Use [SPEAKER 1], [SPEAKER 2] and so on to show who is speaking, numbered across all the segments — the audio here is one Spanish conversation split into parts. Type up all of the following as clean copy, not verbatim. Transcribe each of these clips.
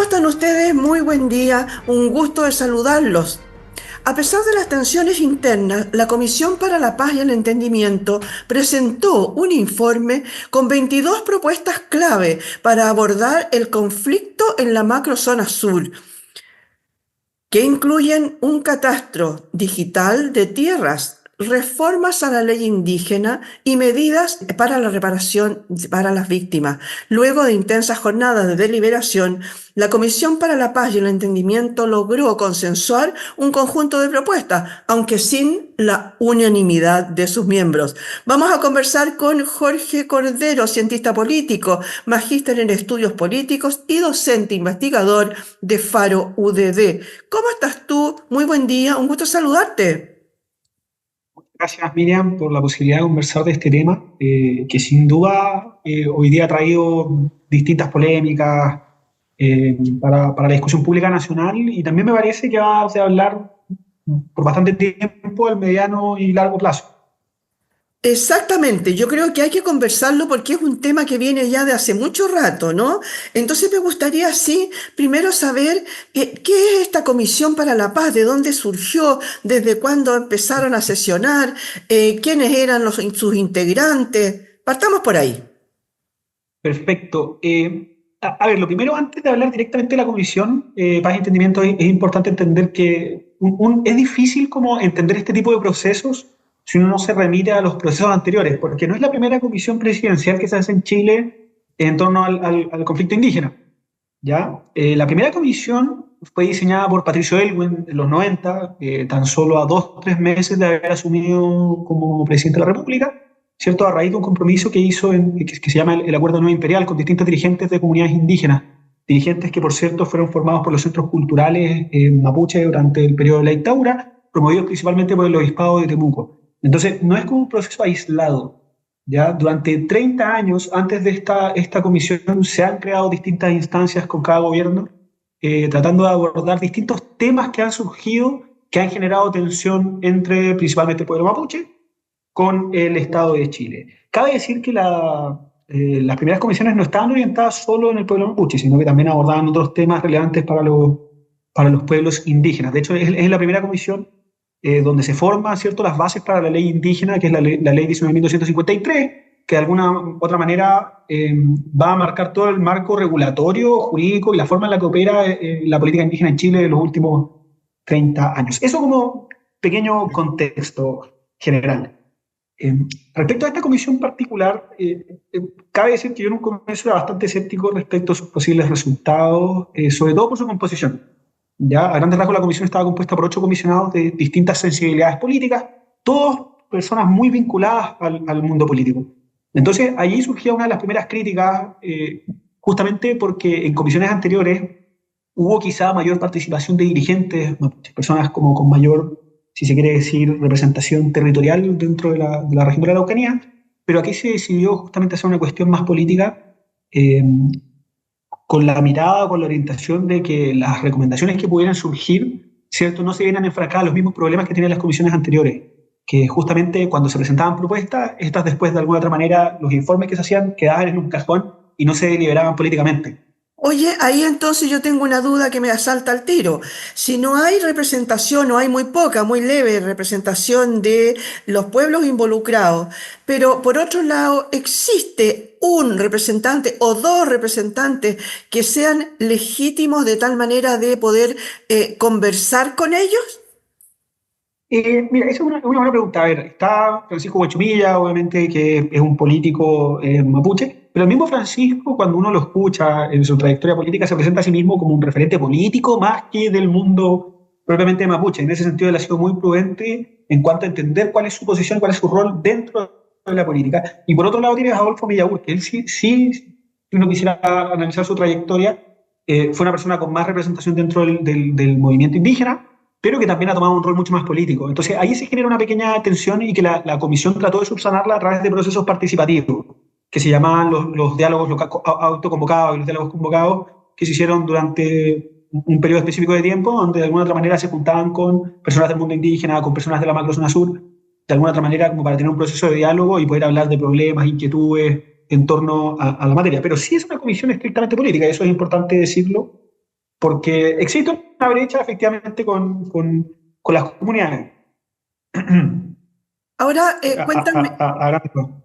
[SPEAKER 1] ¿Cómo están ustedes? Muy buen día, un gusto de saludarlos. A pesar de las tensiones internas, la Comisión para la Paz y el Entendimiento presentó un informe con 22 propuestas clave para abordar el conflicto en la macrozona sur, que incluyen un catastro digital de tierras, reformas a la ley indígena y medidas para la reparación para las víctimas. Luego de intensas jornadas de deliberación, la Comisión para la Paz y el Entendimiento logró consensuar un conjunto de propuestas, aunque sin la unanimidad de sus miembros. Vamos a conversar con Jorge Cordero, cientista político, magíster en estudios políticos y docente investigador de Faro UDD. ¿Cómo estás tú? Muy buen día, un gusto saludarte.
[SPEAKER 2] Gracias, Miriam, por la posibilidad de conversar de este tema, que sin duda hoy día ha traído distintas polémicas para la discusión pública nacional y también me parece que va a hablar por bastante tiempo, el mediano y largo plazo.
[SPEAKER 1] Exactamente, yo creo que hay que conversarlo porque es un tema que viene ya de hace mucho rato, ¿no? Entonces me gustaría, sí, primero saber qué es esta Comisión para la Paz, de dónde surgió, desde cuándo empezaron a sesionar, quiénes eran sus integrantes. Partamos por ahí.
[SPEAKER 2] Perfecto. A ver, lo primero, antes de hablar directamente de la Comisión Paz y Entendimiento, es importante entender que es difícil como entender este tipo de procesos si uno no se remite a los procesos anteriores, porque no es la primera comisión presidencial que se hace en Chile en torno al conflicto indígena. ¿Ya? La primera comisión fue diseñada por Patricio Aylwin en los 90, tan solo a 2 o 3 meses de haber asumido como presidente de la República, ¿cierto? A raíz de un compromiso que hizo, que se llama el Acuerdo Nuevo Imperial, con distintos dirigentes de comunidades indígenas, dirigentes que, por cierto, fueron formados por los centros culturales mapuche durante el periodo de la dictadura, promovidos principalmente por el obispado de Temuco. Entonces, no es como un proceso aislado. ¿Ya? Durante 30 años antes de esta comisión se han creado distintas instancias con cada gobierno, tratando de abordar distintos temas que han surgido, que han generado tensión entre principalmente el pueblo mapuche con el Estado de Chile. Cabe decir que las primeras comisiones no estaban orientadas solo en el pueblo mapuche, sino que también abordaban otros temas relevantes para los pueblos indígenas. De hecho, es la primera comisión donde se forman, ¿cierto?, las bases para la ley indígena, que es la ley 19.253, que de alguna otra manera va a marcar todo el marco regulatorio, jurídico y la forma en la que opera la política indígena en Chile en los últimos 30 años. Eso como pequeño contexto general. Eh, Respecto a esta comisión particular, cabe decir que yo en un comienzo era bastante escéptico respecto a sus posibles resultados, sobre todo por su composición. Ya, a grandes rasgos, la comisión estaba compuesta por 8 comisionados de distintas sensibilidades políticas, todos personas muy vinculadas al mundo político. Entonces, allí surgía una de las primeras críticas, justamente porque en comisiones anteriores hubo quizá mayor participación de dirigentes, personas como con mayor, si se quiere decir, representación territorial dentro de la región de la Araucanía, pero aquí se decidió justamente hacer una cuestión más política, eh, con la mirada, con la orientación de que las recomendaciones que pudieran surgir, ¿cierto?, no se vieran enfrascadas los mismos problemas que tenían las comisiones anteriores, que justamente cuando se presentaban propuestas, estas después de alguna otra manera, los informes que se hacían quedaban en un cajón y no se deliberaban políticamente.
[SPEAKER 1] Oye, ahí entonces yo tengo una duda que me asalta al tiro. Si no hay representación o hay muy poca, muy leve representación de los pueblos involucrados, pero por otro lado existe un representante o dos representantes que sean legítimos de tal manera de poder conversar con ellos.
[SPEAKER 2] Mira, esa es una buena pregunta. A ver, está Francisco Guachumilla, obviamente, que es un político mapuche, pero el mismo Francisco, cuando uno lo escucha en su trayectoria política, se presenta a sí mismo como un referente político más que del mundo propiamente mapuche. En ese sentido, él ha sido muy prudente en cuanto a entender cuál es su posición, cuál es su rol dentro de la política. Y por otro lado, tienes a Adolfo Millagur, que él sí, si uno quisiera analizar su trayectoria, fue una persona con más representación dentro del movimiento indígena, pero que también ha tomado un rol mucho más político. Entonces ahí se genera una pequeña tensión y que la comisión trató de subsanarla a través de procesos participativos, que se llamaban los diálogos autoconvocados y los diálogos convocados, que se hicieron durante un periodo específico de tiempo, donde de alguna otra manera se juntaban con personas del mundo indígena, con personas de la macrozona sur, de alguna otra manera como para tener un proceso de diálogo y poder hablar de problemas, inquietudes en torno a la materia. Pero sí es una comisión estrictamente política, y eso es importante decirlo, porque existe una brecha efectivamente con las comunidades.
[SPEAKER 1] Ahora, cuéntame.
[SPEAKER 2] A grandes rasgos.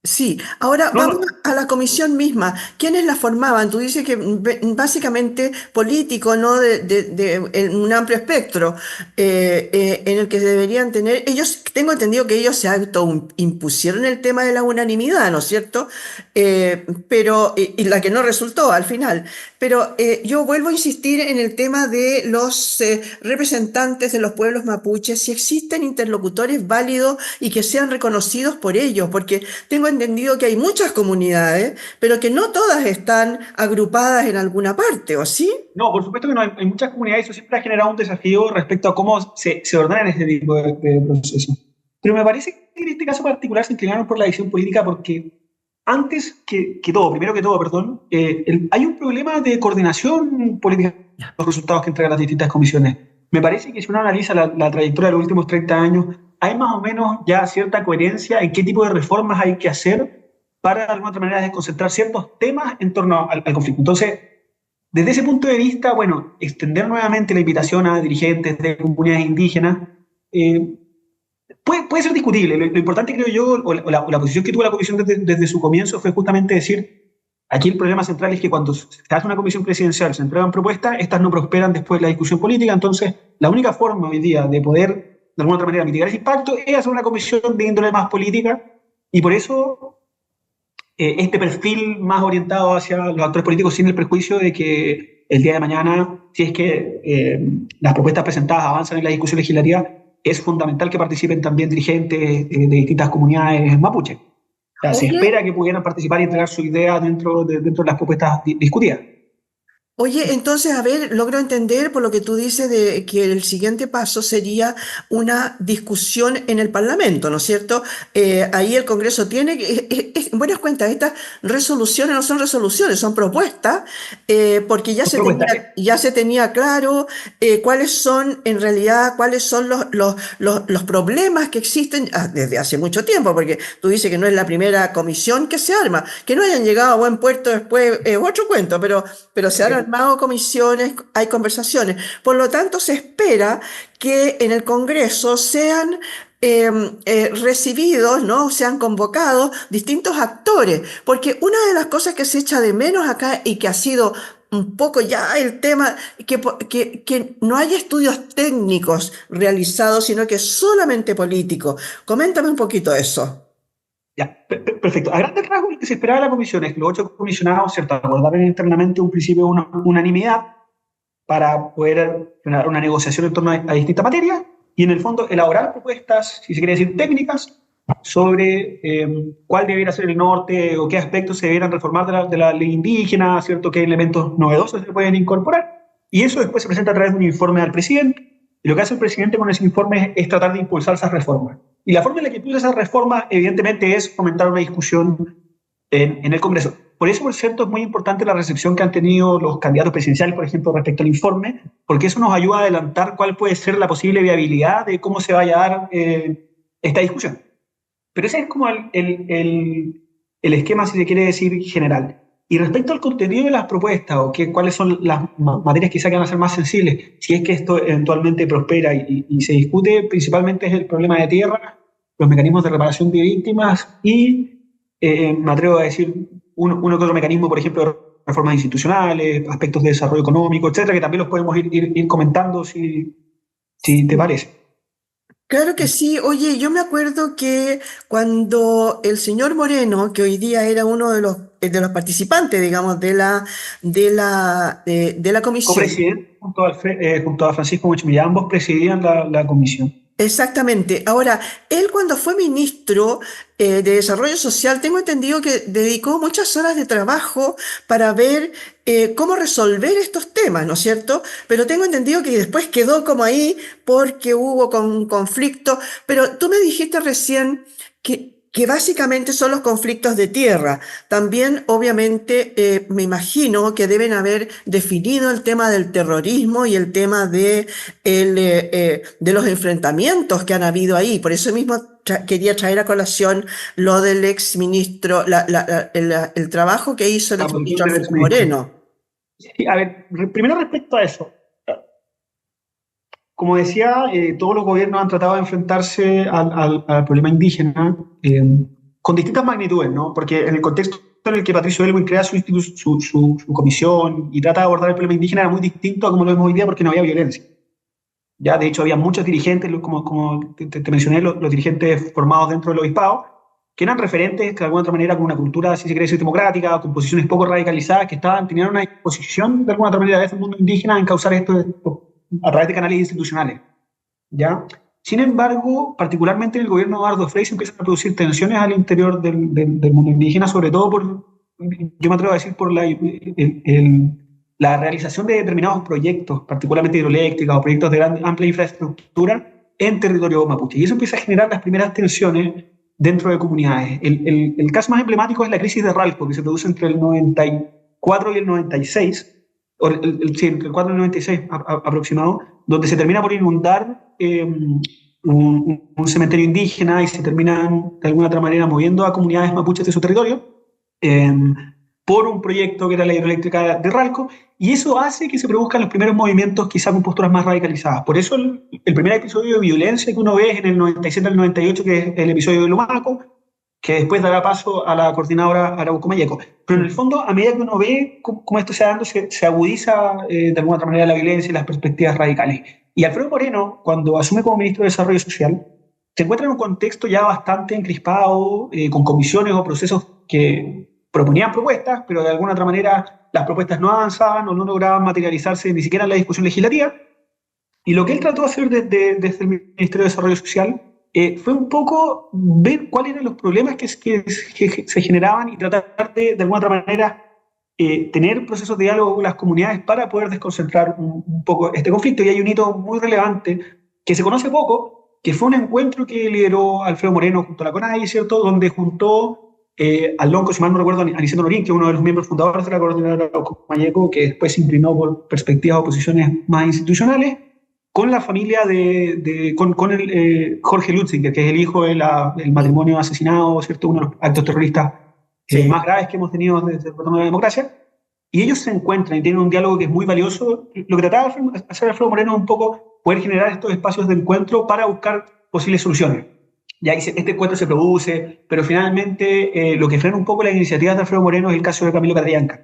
[SPEAKER 1] Sí, ahora
[SPEAKER 2] No,
[SPEAKER 1] vamos
[SPEAKER 2] no,
[SPEAKER 1] a la comisión misma. ¿Quiénes la formaban? Tú dices que básicamente político, ¿no? En un amplio espectro en el que deberían tener. Ellos, tengo entendido que ellos se autoimpusieron el tema de la unanimidad, ¿no es cierto? Pero, y la que no resultó al final. Pero yo vuelvo a insistir en el tema de los representantes de los pueblos mapuches, si existen interlocutores válidos y que sean reconocidos por ellos, porque tengo entendido que hay muchas comunidades, pero que no todas están agrupadas en alguna parte, ¿o sí?
[SPEAKER 2] no, por supuesto que no, hay muchas comunidades y eso siempre ha generado un desafío respecto a cómo se ordenan este tipo de procesos. Pero me parece que en este caso particular se inclinaron por la decisión política porque antes que todo, primero que todo, perdón, hay un problema de coordinación política de los resultados que entregan las distintas comisiones. Me parece que si uno analiza la trayectoria de los últimos 30 años, hay más o menos ya cierta coherencia en qué tipo de reformas hay que hacer para de alguna otra manera desconcentrar ciertos temas en torno al conflicto. Entonces, desde ese punto de vista, bueno, extender nuevamente la invitación a dirigentes de comunidades indígenas eh, puede ser discutible. Lo importante, creo yo, o la posición que tuvo la comisión desde su comienzo fue justamente decir, aquí el problema central es que cuando se hace una comisión presidencial, se entregan propuestas, estas no prosperan después de la discusión política, entonces la única forma hoy día de poder, de alguna otra manera, mitigar ese impacto es hacer una comisión de índole más política, y por eso este perfil más orientado hacia los actores políticos sin el perjuicio de que el día de mañana, si es que las propuestas presentadas avanzan en la discusión legislativa, es fundamental que participen también dirigentes de distintas comunidades mapuche. O sea, se
[SPEAKER 1] Oye,
[SPEAKER 2] espera que pudieran participar y entregar su idea dentro de las propuestas discutidas.
[SPEAKER 1] Oye, entonces, a ver, logro entender por lo que tú dices de que el siguiente paso sería una discusión en el Parlamento, ¿no es cierto? Ahí el Congreso tiene que, en buenas cuentas, estas resoluciones no son resoluciones, son propuestas, porque
[SPEAKER 2] Son propuestas.
[SPEAKER 1] ya se tenía claro cuáles son, en realidad, cuáles son los problemas que existen desde hace mucho tiempo, porque tú dices que no es la primera comisión que se arma, que no hayan llegado a buen puerto después es otro cuento, pero se han armado comisiones, hay conversaciones. Por lo tanto, se espera que en el Congreso sean recibidos, ¿no? Sean convocados distintos actores, porque una de las cosas que se echa de menos acá y que ha sido un poco ya el tema, que no hay estudios técnicos realizados, sino que solamente políticos. Coméntame un poquito eso.
[SPEAKER 2] Ya, perfecto. A grandes rasgos, lo que se esperaba de la comisión es que los 8 comisionados, ¿cierto?, acordaran internamente un principio de unanimidad para poder generar una negociación en torno a distintas materias y, en el fondo, elaborar propuestas, si se quiere decir técnicas, sobre cuál debiera ser el norte o qué aspectos se debieran reformar de la ley indígena, ¿cierto?, qué elementos novedosos se pueden incorporar. Y eso después se presenta a través de un informe al presidente. Y lo que hace el presidente con ese informe es tratar de impulsar esas reformas. Y la forma en la que impulsa esas reformas, evidentemente, es fomentar una discusión en el Congreso. Por eso, por cierto, es muy importante la recepción que han tenido los candidatos presidenciales, por ejemplo, respecto al informe, porque eso nos ayuda a adelantar cuál puede ser la posible viabilidad de cómo se vaya a dar esta discusión. Pero ese es como el esquema, si se quiere decir, general. Y respecto al contenido de las propuestas, o cuáles son las materias quizá que van a ser más sensibles, si es que esto eventualmente prospera y se discute, principalmente es el problema de tierra, los mecanismos de reparación de víctimas y, me atrevo a decir, uno que otro mecanismo, por ejemplo, de reformas institucionales, aspectos de desarrollo económico, etcétera, que también los podemos ir comentando si te parece.
[SPEAKER 1] Claro que sí. Oye, yo me acuerdo que cuando el señor Moreno, que hoy día era uno de los participantes, digamos, de la comisión.
[SPEAKER 2] Copresidente junto a Francisco Muchimilla, ambos presidían la comisión.
[SPEAKER 1] Exactamente. Ahora, él cuando fue ministro de Desarrollo Social, tengo entendido que dedicó muchas horas de trabajo para ver cómo resolver estos temas, ¿no es cierto? Pero tengo entendido que después quedó como ahí porque hubo conflicto. Pero tú me dijiste recién que básicamente son los conflictos de tierra. También, obviamente, me imagino que deben haber definido el tema del terrorismo y el tema de los enfrentamientos que han habido ahí. Por eso mismo quería traer a colación lo del ex ministro, el trabajo que hizo el
[SPEAKER 2] La
[SPEAKER 1] ex
[SPEAKER 2] posición
[SPEAKER 1] ministro
[SPEAKER 2] del
[SPEAKER 1] Alfredo
[SPEAKER 2] exministro.
[SPEAKER 1] Moreno.
[SPEAKER 2] Sí, a ver, primero respecto a eso. Como decía, todos los gobiernos han tratado de enfrentarse al problema indígena con distintas magnitudes, ¿no? Porque en el contexto en el que Patricio Aylwin crea su comisión y trata de abordar el problema indígena era muy distinto a como lo vemos hoy día porque no había violencia. Ya, de hecho, había muchos dirigentes, como te mencioné, los dirigentes formados dentro del obispado, que eran referentes, que de alguna otra manera, con una cultura, si se quiere decir, democrática, con posiciones poco radicalizadas, que tenían una disposición, de alguna otra manera, desde el mundo indígena, en causar esto a través de canales institucionales. ¿Ya? Sin embargo, particularmente en el gobierno de Eduardo Frei se empiezan a producir tensiones al interior del mundo indígena, sobre todo yo me atrevo a decir, por la realización de determinados proyectos, particularmente hidroeléctricas o proyectos de amplia infraestructura en territorio mapuche. Y eso empieza a generar las primeras tensiones dentro de comunidades. El caso más emblemático es la crisis de Ralco, que se produce entre el 94 y el 96, sí, entre el 4 y el 96 aproximado, donde se termina por inundar un cementerio indígena y se terminan de alguna otra manera moviendo a comunidades mapuches de su territorio por un proyecto que era la hidroeléctrica de Ralco, y eso hace que se produzcan los primeros movimientos quizá con posturas más radicalizadas. Por eso el primer episodio de violencia que uno ve es en el 97 al 98, que es el episodio de Lumaco, que después dará paso a la coordinadora Arauco-Mayeco. Pero en el fondo, a medida que uno ve cómo esto se va dando, se agudiza de alguna otra manera la violencia y las perspectivas radicales. Y Alfredo Moreno, cuando asume como ministro de Desarrollo Social, se encuentra en un contexto ya bastante encrispado, con comisiones o procesos que proponían propuestas, pero de alguna otra manera las propuestas no avanzaban o no lograban materializarse ni siquiera en la discusión legislativa. Y lo que él trató de hacer desde el Ministerio de Desarrollo Social fue un poco ver cuáles eran los problemas que se generaban y tratar de alguna otra manera, tener procesos de diálogo con las comunidades para poder desconcentrar un poco este conflicto. Y hay un hito muy relevante que se conoce poco, que fue un encuentro que lideró Alfredo Moreno junto a la CONADI, ¿cierto?, donde juntó al lonco, si mal no recuerdo, a Aniceto Norín, que es uno de los miembros fundadores de la coordinadora Mayeco, que después se inclinó por perspectivas o posiciones más institucionales, con la familia con el Jorge Lutzinger, que es el hijo del matrimonio asesinado, ¿cierto?, uno de los actos terroristas más graves que hemos tenido desde el retorno de la democracia. Y ellos se encuentran y tienen un diálogo que es muy valioso. Lo que trataba de hacer Alfredo Moreno es un poco poder generar estos espacios de encuentro para buscar posibles soluciones. Ya que este encuentro se produce, pero finalmente lo que frena un poco las iniciativas de Alfredo Moreno es el caso de Camilo Catrillanca.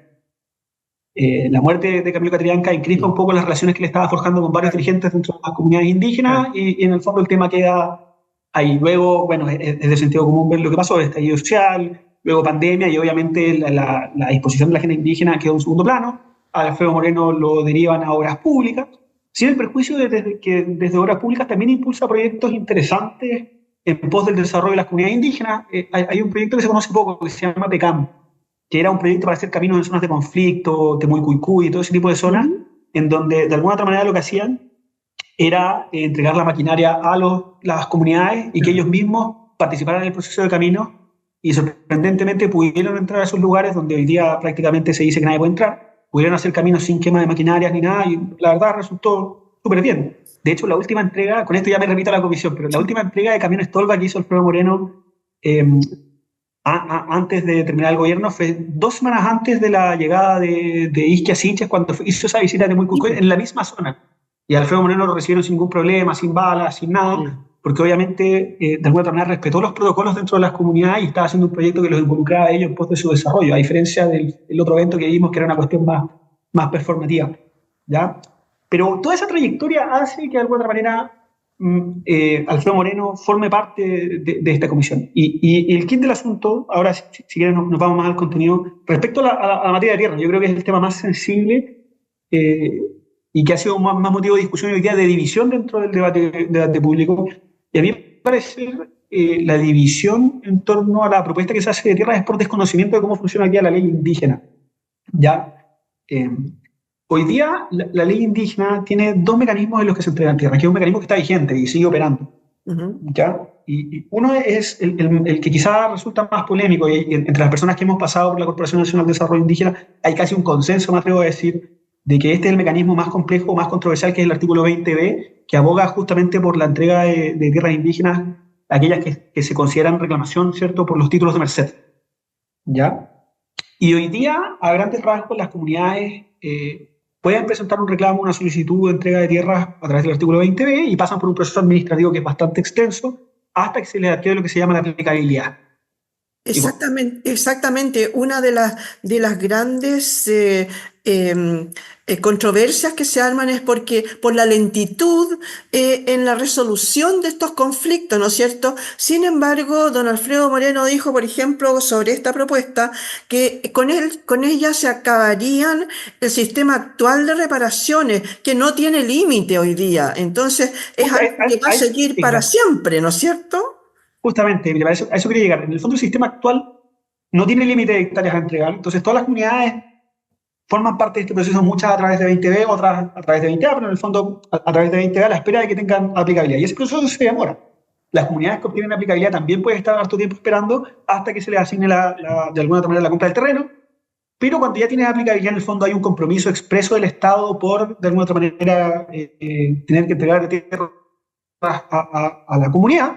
[SPEAKER 2] La muerte de Camilo Catrillanca encrispa un poco las relaciones que le estaba forjando con varios dirigentes dentro de las comunidades indígenas, y en el fondo el tema queda ahí. Luego, bueno, es de sentido común ver lo que pasó, estallido social, luego pandemia, y obviamente la disposición de la agenda indígena quedó en segundo plano. A Alfredo Moreno lo derivan a obras públicas, sin el perjuicio de que desde obras públicas también impulsa proyectos interesantes en pos del desarrollo de las comunidades indígenas. Hay un proyecto que se conoce poco, que se llama PECAM, que era un proyecto para hacer caminos en zonas de conflicto, Temuicuycuy y todo ese tipo de zonas, en donde de alguna otra manera lo que hacían era entregar la maquinaria a las comunidades y que ellos mismos participaran en el proceso de caminos, y sorprendentemente pudieron entrar a esos lugares donde hoy día prácticamente se dice que nadie puede entrar, pudieron hacer caminos sin quema de maquinarias ni nada, y la verdad resultó súper bien. De hecho, la última entrega, con esto ya me remito a la comisión, pero la última entrega de camiones Tolva que hizo Alfredo Moreno antes de terminar el gobierno fue 2 semanas antes de la llegada de Isquia Siches, cuando hizo esa visita de Temuicuycuy en la misma zona. Y a Alfredo Moreno lo recibieron sin ningún problema, sin balas, sin nada, porque obviamente de alguna manera respetó los protocolos dentro de las comunidades y estaba haciendo un proyecto que los involucraba a ellos en pos de su desarrollo, a diferencia del otro evento que vimos, que era una cuestión más performativa, ¿ya? Pero toda esa trayectoria hace que de alguna manera Alfredo Moreno forme parte de esta comisión. Y el kit del asunto, ahora si quieren nos vamos más al contenido, respecto a la materia de tierra, yo creo que es el tema más sensible y que ha sido más motivo de discusión hoy día, de división dentro del debate público. Y a mí me parece la división en torno a la propuesta que se hace de tierra es por desconocimiento de cómo funciona aquí la ley indígena. ¿Ya? Hoy día la ley indígena tiene 2 mecanismos en los que se entregan tierras, que es un mecanismo que está vigente y sigue operando. ¿Ya? Y uno es el que quizá resulta más polémico, y entre las personas que hemos pasado por la Corporación Nacional de Desarrollo Indígena hay casi un consenso, me atrevo a decir, de que este es el mecanismo más complejo, más controversial, que es el artículo 20b, que aboga justamente por la entrega de tierras indígenas, aquellas que se consideran reclamación, ¿cierto?, por los títulos de merced. ¿Ya? Y hoy día, a grandes rasgos, las comunidades pueden presentar un reclamo, una solicitud de entrega de tierras a través del artículo 20b y pasan por un proceso administrativo que es bastante extenso hasta que se les adquiere lo que se llama la aplicabilidad. Y bueno,
[SPEAKER 1] Exactamente, exactamente. Una de las grandes controversias que se arman es porque por la lentitud en la resolución de estos conflictos, ¿no es cierto? Sin embargo, don Alfredo Moreno dijo, por ejemplo, sobre esta propuesta, que con ella se acabarían el sistema actual de reparaciones, que no tiene límite hoy día. Entonces, es
[SPEAKER 2] justo
[SPEAKER 1] algo que va a seguir
[SPEAKER 2] sí,
[SPEAKER 1] para
[SPEAKER 2] claro.
[SPEAKER 1] siempre, ¿no es cierto?
[SPEAKER 2] Justamente, mira, a eso quería llegar. En el fondo, el sistema actual no tiene límite de hectáreas a entregar, entonces todas las comunidades forman parte de este proceso, muchas a través de 20B, otras a través de 20A, pero en el fondo a través de 20A a la espera de que tengan aplicabilidad. Y ese proceso se demora. Las comunidades que obtienen aplicabilidad también pueden estar harto tiempo esperando hasta que se les asigne de alguna otra manera la compra del terreno, pero cuando ya tienes aplicabilidad, en el fondo hay un compromiso expreso del Estado por, de alguna otra manera, tener que entregar tierras a la comunidad,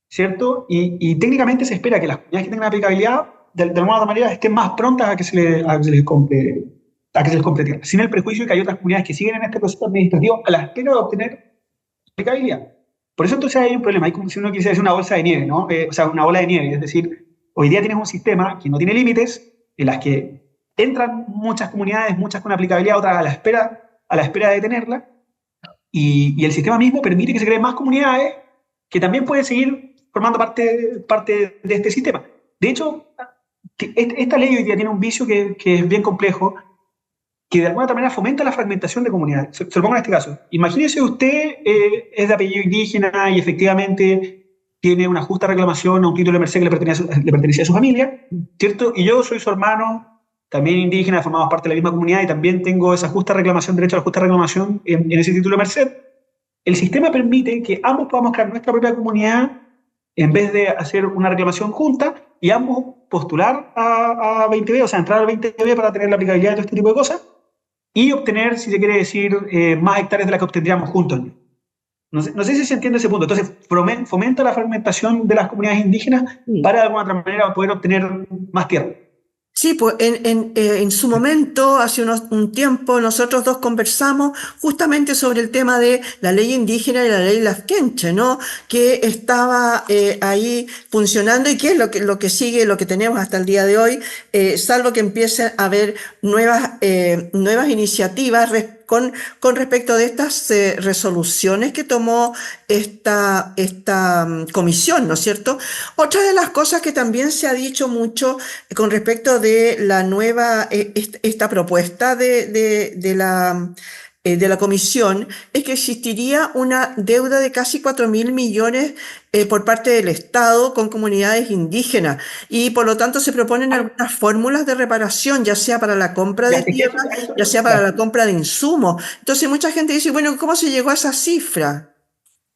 [SPEAKER 2] ¿cierto? Y técnicamente se espera que las comunidades que tengan aplicabilidad, de alguna otra manera, estén más prontas a que se les compre, a que se les compre tierra, sin el prejuicio de que hay otras comunidades que siguen en este proceso administrativo a la espera de obtener aplicabilidad. Por eso entonces hay un problema, hay como si uno quisiera decir una bolsa de nieve, ¿no? O sea, una bola de nieve, es decir, hoy día tienes un sistema que no tiene límites, en las que entran muchas comunidades, muchas con aplicabilidad, otras a la espera de tenerla, y el sistema mismo permite que se creen más comunidades que también pueden seguir formando parte de este sistema. De hecho, esta ley hoy día tiene un vicio que es bien complejo, que de alguna manera fomenta la fragmentación de comunidades. Se lo pongo en este caso. Imagínese usted es de apellido indígena y efectivamente tiene una justa reclamación a un título de merced que le pertenecía a su familia, ¿cierto? Y yo soy su hermano, también indígena, formamos parte de la misma comunidad y también tengo esa justa reclamación, derecho a la justa reclamación en ese título de merced. El sistema permite que ambos podamos crear nuestra propia comunidad en vez de hacer una reclamación junta y ambos postular a 20B, o sea, entrar al 20B para tener la aplicabilidad de todo este tipo de cosas y obtener, si se quiere decir, más hectáreas de las que obtendríamos juntos. No sé si se entiende ese punto. Entonces, fomenta la fragmentación de las comunidades indígenas para de alguna otra manera poder obtener más tierra.
[SPEAKER 1] Sí, pues en su momento, hace un tiempo, nosotros dos conversamos justamente sobre el tema de la ley indígena y la ley Lafkenche, ¿no? Que estaba ahí funcionando y que es lo que sigue, lo que tenemos hasta el día de hoy, salvo que empiecen a haber nuevas iniciativas con respecto de estas resoluciones que tomó esta comisión, ¿no es cierto? Otra de las cosas que también se ha dicho mucho con respecto de la nueva, esta propuesta de la comisión, es que existiría una deuda de casi 4.000 millones por parte del Estado con comunidades indígenas y por lo tanto se proponen algunas fórmulas de reparación, ya sea para la compra
[SPEAKER 2] Ya,
[SPEAKER 1] de tierra, ya sea para la compra de insumos. Entonces mucha gente dice, bueno, ¿cómo se llegó a esa cifra?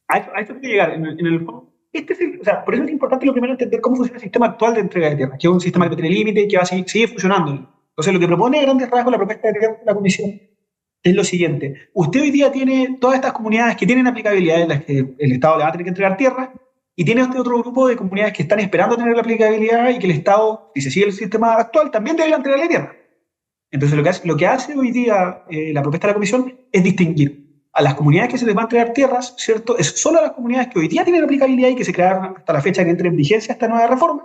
[SPEAKER 2] a esto hay que llegar. En el fondo, o sea, por eso es importante lo primero entender cómo funciona el sistema actual de entrega de tierra, que es un sistema que no tiene límite y que va a seguir funcionando. Entonces, lo que propone a grandes rasgos la propuesta de la Comisión es lo siguiente. Usted hoy día tiene todas estas comunidades que tienen aplicabilidad en las que el Estado le va a tener que entregar tierra, y tiene este otro grupo de comunidades que están esperando tener la aplicabilidad y que el Estado, si se sigue el sistema actual, también debe entregarle tierra. Entonces, lo que hace hoy día la propuesta de la Comisión es distinguir a las comunidades que se les va a entregar tierras, ¿cierto? Es solo a las comunidades que hoy día tienen aplicabilidad y que se crearon hasta la fecha que entre en vigencia esta nueva reforma,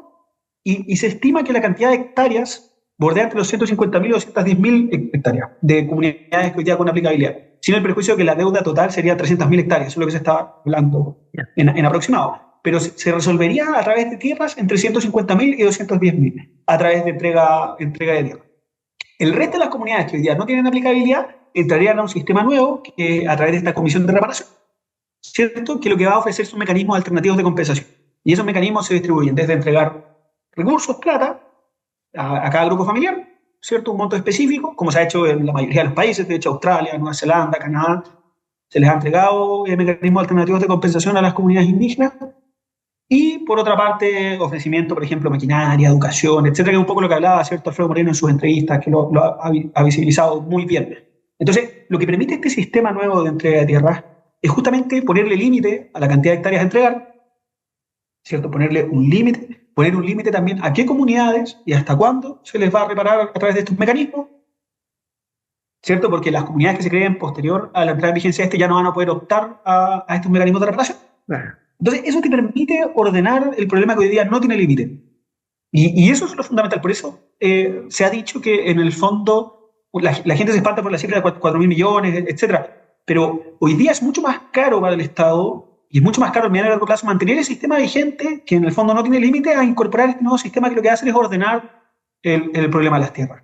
[SPEAKER 2] y se estima que la cantidad de hectáreas bordea entre los 150.000 y 210.000 hectáreas de comunidades que hoy día con aplicabilidad, sin el perjuicio de que la deuda total sería 300.000 hectáreas, eso es lo que se está hablando en aproximado. Pero se resolvería a través de tierras entre 150.000 y 210.000, a través de entrega de tierra. El resto de las comunidades que hoy día no tienen aplicabilidad entrarían a un sistema nuevo que, a través de esta comisión de reparación, ¿cierto? Que lo que va a ofrecer son mecanismos alternativos de compensación. Y esos mecanismos se distribuyen desde entregar recursos, plata, a cada grupo familiar, ¿cierto? Un monto específico, como se ha hecho en la mayoría de los países, de hecho Australia, Nueva Zelanda, Canadá, se les ha entregado mecanismos alternativos de compensación a las comunidades indígenas. Y por otra parte, ofrecimiento, por ejemplo, maquinaria, educación, etcétera, que es un poco lo que hablaba, ¿cierto?, Alfredo Moreno en sus entrevistas, que lo ha visibilizado muy bien. Entonces, lo que permite este sistema nuevo de entrega de tierras es justamente ponerle límite a la cantidad de hectáreas a entregar, ¿cierto? Poner un límite también a qué comunidades y hasta cuándo se les va a reparar a través de estos mecanismos, ¿cierto? Porque las comunidades que se creen posterior a la entrada en vigencia de este ya no van a poder optar a estos mecanismos de reparación.
[SPEAKER 1] Claro.
[SPEAKER 2] Entonces, eso te permite ordenar el problema que hoy día no tiene límite. Y eso es lo fundamental. Por eso se ha dicho que en el fondo la gente se espanta por la cifra de 4.000 millones, etcétera. Pero hoy día es mucho más caro para el Estado y es mucho más caro en mediano y largo plazo mantener el sistema vigente, que en el fondo no tiene límite, a incorporar este nuevo sistema que lo que hace es ordenar el problema de las tierras.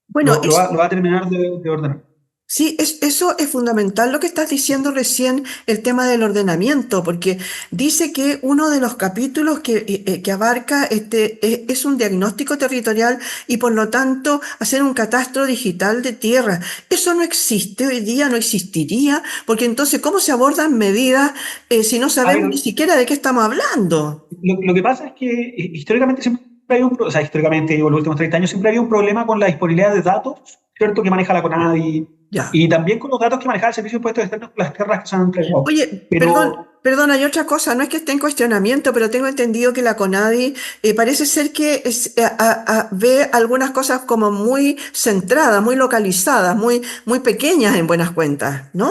[SPEAKER 1] Bueno,
[SPEAKER 2] Lo va a terminar de ordenar.
[SPEAKER 1] sí, eso es fundamental lo que estás diciendo recién, el tema del ordenamiento, porque dice que uno de los capítulos que abarca es un diagnóstico territorial y por lo tanto hacer un catastro digital de tierra. Eso no existe hoy día, no existiría, porque entonces ¿cómo se abordan medidas si no
[SPEAKER 2] A
[SPEAKER 1] sabemos
[SPEAKER 2] ver,
[SPEAKER 1] ni siquiera de qué estamos hablando?
[SPEAKER 2] lo que pasa es que históricamente siempre hay o sea, históricamente, digo, los últimos 30 años siempre había un problema con la disponibilidad de datos, ¿cierto? Que maneja la CONADI
[SPEAKER 1] Ya.
[SPEAKER 2] y también con los datos que maneja el Servicio de Impuestos Externos por las tierras que se han entregado.
[SPEAKER 1] Oye,
[SPEAKER 2] Pero,
[SPEAKER 1] perdón, hay otra cosa, no es que esté en cuestionamiento, pero tengo entendido que la CONADI parece ser que ve algunas cosas como muy centradas, muy localizadas, muy pequeñas en buenas cuentas, ¿no?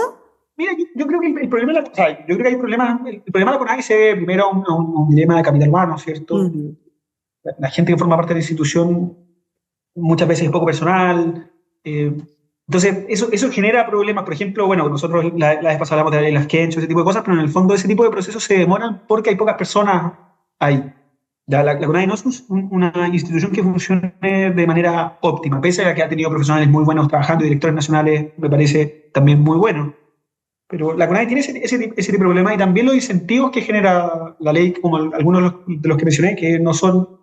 [SPEAKER 2] mira, yo creo que el problema, o sea, yo creo que hay problemas, el problema de la CONADI se debe primero a un dilema de capital humano, ¿cierto?
[SPEAKER 1] Mm,
[SPEAKER 2] La gente que forma parte de la institución muchas veces es poco personal. eh, entonces, eso genera problemas. Por ejemplo, bueno, nosotros la vez pasada hablamos de las Kencho, ese tipo de cosas, pero en el fondo ese tipo de procesos se demoran porque hay pocas personas ahí. Ya, la CONADI no es una institución que funcione de manera óptima, pese a que ha tenido profesionales muy buenos trabajando y directores nacionales, me parece también muy bueno. Pero la CONADI tiene ese tipo de problema y también los incentivos que genera la ley, como algunos de los que mencioné, que no son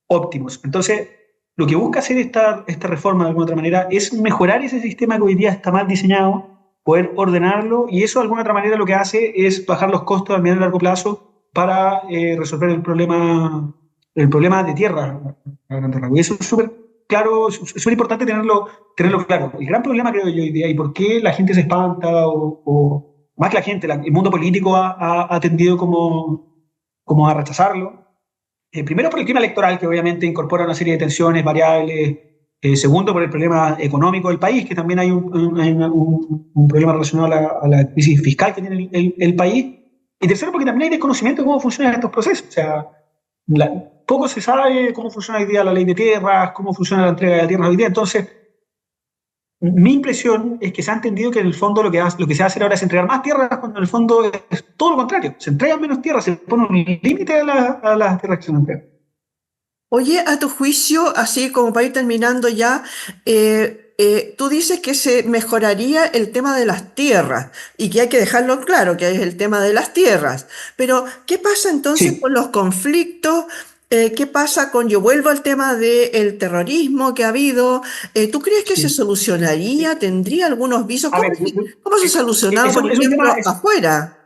[SPEAKER 2] óptimos. Entonces, lo que busca hacer esta reforma de alguna otra manera es mejorar ese sistema que hoy día está mal diseñado, poder ordenarlo y eso de alguna otra manera lo que hace es bajar los costos a mediano y largo plazo para resolver el problema de tierra. Y eso es súper claro, es súper importante tenerlo claro. El gran problema creo yo hoy día y por qué la gente se espanta o más que la gente, el mundo político ha tendido como a rechazarlo. Primero por el clima electoral, que obviamente incorpora una serie de tensiones, variables. Segundo, por el problema económico del país, que también hay un problema relacionado a la crisis fiscal que tiene el país. Y tercero, porque también hay desconocimiento de cómo funcionan estos procesos. O sea, poco se sabe cómo funciona hoy día la ley de tierras, cómo funciona la entrega de tierras hoy día. Entonces, mi impresión es que se ha entendido que en el fondo lo que se va a hacer ahora es entregar más tierras, cuando en el fondo es todo lo contrario. Se entregan menos tierras, se pone un límite a las tierras que se entregan.
[SPEAKER 1] Oye, a tu juicio, así como para ir terminando ya, tú dices que se mejoraría el tema de las tierras y que hay que dejarlo claro, que es el tema de las tierras. Pero, ¿qué pasa entonces
[SPEAKER 2] Sí,
[SPEAKER 1] con los conflictos? ¿Qué pasa con, yo vuelvo al tema del terrorismo que ha habido? ¿Tú crees que se
[SPEAKER 2] sí.
[SPEAKER 1] solucionaría? ¿Tendría algunos visos?
[SPEAKER 2] A ver,
[SPEAKER 1] ¿Cómo se ha solucionado, por
[SPEAKER 2] es un tema,
[SPEAKER 1] ejemplo, afuera?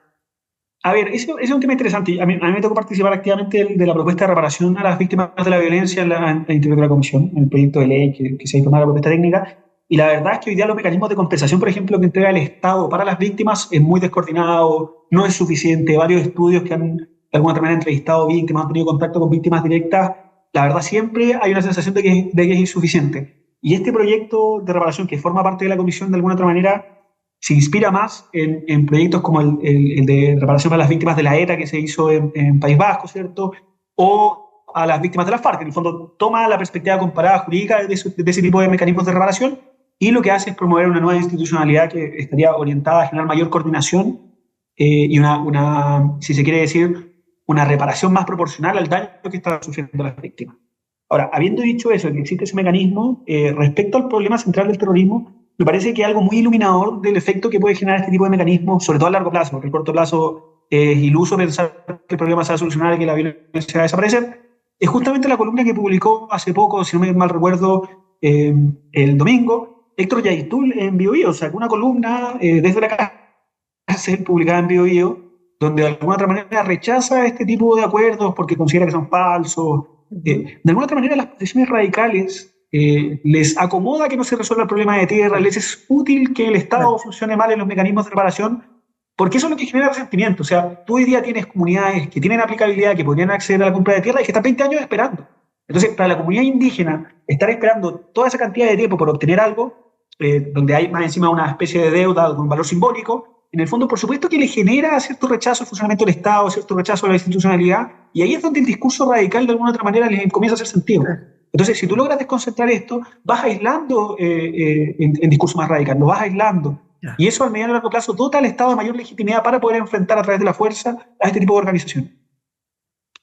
[SPEAKER 2] a ver, es un tema interesante. A mí me tocó participar activamente de la propuesta de reparación a las víctimas de la violencia en el interior de la comisión, en el proyecto de ley que se tomó la propuesta técnica. Y la verdad es que hoy día los mecanismos de compensación, por ejemplo, que entrega el Estado para las víctimas es muy descoordinado, no es suficiente. Varios estudios que han de alguna otra manera entrevistado víctimas, han tenido contacto con víctimas directas, la verdad siempre hay una sensación de que es insuficiente. Y este proyecto de reparación que forma parte de la comisión de alguna otra manera se inspira más en proyectos como el de reparación para las víctimas de la ETA que se hizo en País Vasco, ¿cierto? O a las víctimas de la FARC, que en el fondo toma la perspectiva comparada jurídica de ese tipo de mecanismos de reparación y lo que hace es promover una nueva institucionalidad que estaría orientada a generar mayor coordinación y si se quiere decir, una reparación más proporcional al daño que están sufriendo las víctimas. Ahora, habiendo dicho eso, que existe ese mecanismo, respecto al problema central del terrorismo, me parece que es algo muy iluminador del efecto que puede generar este tipo de mecanismos, sobre todo a largo plazo, porque a corto plazo es iluso pensar que el problema se va a solucionar y que la violencia va a desaparecer. Es justamente la columna que publicó hace poco, si no me mal recuerdo, el domingo, Héctor Yaitul en BioBio, sacó una columna desde la cárcel publicada en BioBio, donde de alguna otra manera rechaza este tipo de acuerdos porque considera que son falsos.
[SPEAKER 1] Ujú.
[SPEAKER 2] De alguna otra manera las posiciones radicales les acomoda que no se resuelva el problema de tierra, les es útil que el Estado
[SPEAKER 1] Claro.
[SPEAKER 2] funcione mal en los mecanismos de reparación porque eso es lo que genera resentimiento. O sea, tú hoy día tienes comunidades que tienen aplicabilidad, que podrían acceder a la compra de tierra y que están 20 años esperando. Entonces, para la comunidad indígena, estar esperando toda esa cantidad de tiempo por obtener algo, donde hay más encima una especie de deuda con valor simbólico, en el fondo, por supuesto que le genera cierto rechazo al funcionamiento del Estado, cierto rechazo a la institucionalidad, y ahí es donde el discurso radical de alguna otra manera les comienza a hacer sentido. Entonces, si tú logras desconcentrar esto, vas aislando en discurso más radical, lo vas aislando.
[SPEAKER 1] Ya.
[SPEAKER 2] Y eso al mediano y largo plazo dota al Estado de mayor legitimidad para poder enfrentar a través de la fuerza a este tipo de organizaciones.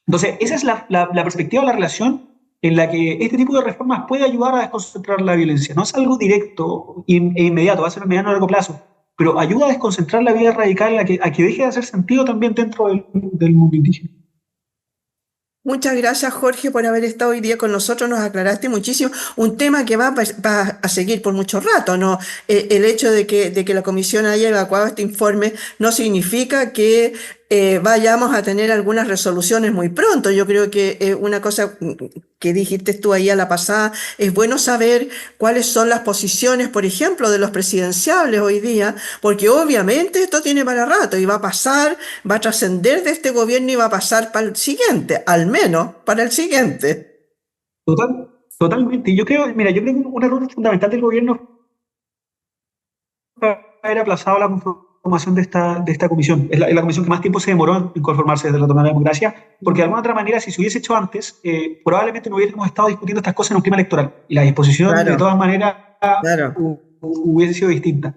[SPEAKER 2] Entonces, esa es la perspectiva, la relación en la que este tipo de reformas puede ayudar a desconcentrar la violencia. No es algo directo e inmediato, va a ser a mediano y largo plazo, pero ayuda a desconcentrar la vida radical a que deje de hacer sentido también dentro del mundo indígena.
[SPEAKER 1] Muchas gracias, Jorge, por haber estado hoy día con nosotros. Nos aclaraste muchísimo un tema que va a seguir por mucho rato, ¿no? El hecho de que la comisión haya evacuado este informe no significa que vayamos a tener algunas resoluciones muy pronto. Yo creo que una cosa que dijiste tú ahí a la pasada, es bueno saber cuáles son las posiciones, por ejemplo, de los presidenciables hoy día, porque obviamente esto tiene para rato y va a pasar, va a trascender de este gobierno y va a pasar para el siguiente, al menos para el siguiente.
[SPEAKER 2] Totalmente. Yo creo que un error fundamental del gobierno fue haber aplazado la conformación de esta comisión. Es la comisión que más tiempo se demoró en conformarse desde la toma de la democracia, porque de alguna otra manera, si se hubiese hecho antes, probablemente no hubiésemos estado discutiendo estas cosas en un clima electoral. Y la disposición, de
[SPEAKER 1] Claro,
[SPEAKER 2] todas maneras,
[SPEAKER 1] claro,
[SPEAKER 2] hubiese sido distinta.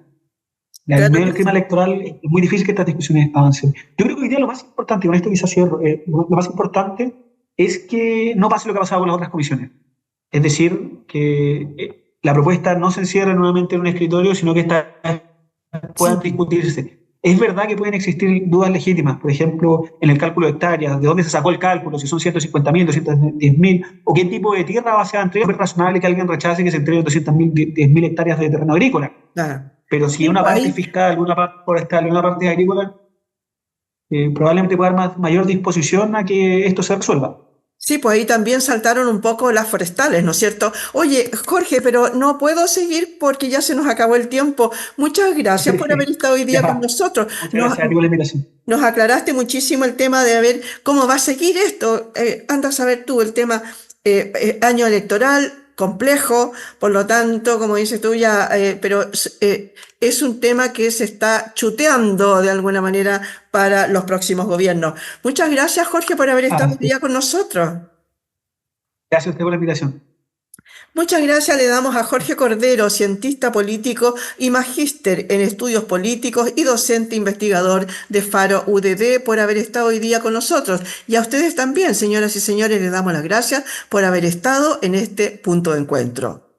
[SPEAKER 2] En
[SPEAKER 1] claro
[SPEAKER 2] medio del
[SPEAKER 1] que
[SPEAKER 2] clima
[SPEAKER 1] sí.
[SPEAKER 2] electoral es muy difícil que estas discusiones avancen. Yo creo que hoy día lo más importante, y con esto quizás cierro, lo más importante es que no pase lo que ha pasado con las otras comisiones. Es decir, que la propuesta no se encierre nuevamente en un escritorio, sino que estas puedan
[SPEAKER 1] Sí.
[SPEAKER 2] discutirse. Es verdad que pueden existir dudas legítimas, por ejemplo, en el cálculo de hectáreas, de dónde se sacó el cálculo, si son 150.000, 210.000, o qué tipo de tierra va a ser entregada. Es razonable que alguien rechace que se entreguen 210.000 hectáreas de terreno agrícola.
[SPEAKER 1] Claro.
[SPEAKER 2] Pero si
[SPEAKER 1] Sí,
[SPEAKER 2] una
[SPEAKER 1] pues
[SPEAKER 2] parte es
[SPEAKER 1] ahí.
[SPEAKER 2] fiscal, una parte forestal y una parte es agrícola, probablemente pueda haber mayor disposición a que esto se resuelva.
[SPEAKER 1] Sí, pues ahí también saltaron un poco las forestales, ¿no es cierto? Oye, Jorge, pero no puedo seguir porque ya se nos acabó el tiempo. Muchas gracias por haber estado hoy día con
[SPEAKER 2] Ya,
[SPEAKER 1] nosotros.
[SPEAKER 2] muchas
[SPEAKER 1] Nos,
[SPEAKER 2] gracias a ti por la invitación.
[SPEAKER 1] nos aclaraste muchísimo el tema de ver cómo va a seguir esto. Anda a saber tú el tema año electoral complejo, por lo tanto, como dices tú ya, pero es un tema que se está chuteando de alguna manera para los próximos gobiernos. Muchas gracias, Jorge, por haber estado hoy
[SPEAKER 2] Así es.
[SPEAKER 1] día con nosotros.
[SPEAKER 2] Gracias a usted por la invitación.
[SPEAKER 1] Muchas gracias le damos a Jorge Cordero, cientista político y magíster en estudios políticos y docente investigador de Faro UDD por haber estado hoy día con nosotros. Y a ustedes también, señoras y señores, les damos las gracias por haber estado en este punto de encuentro.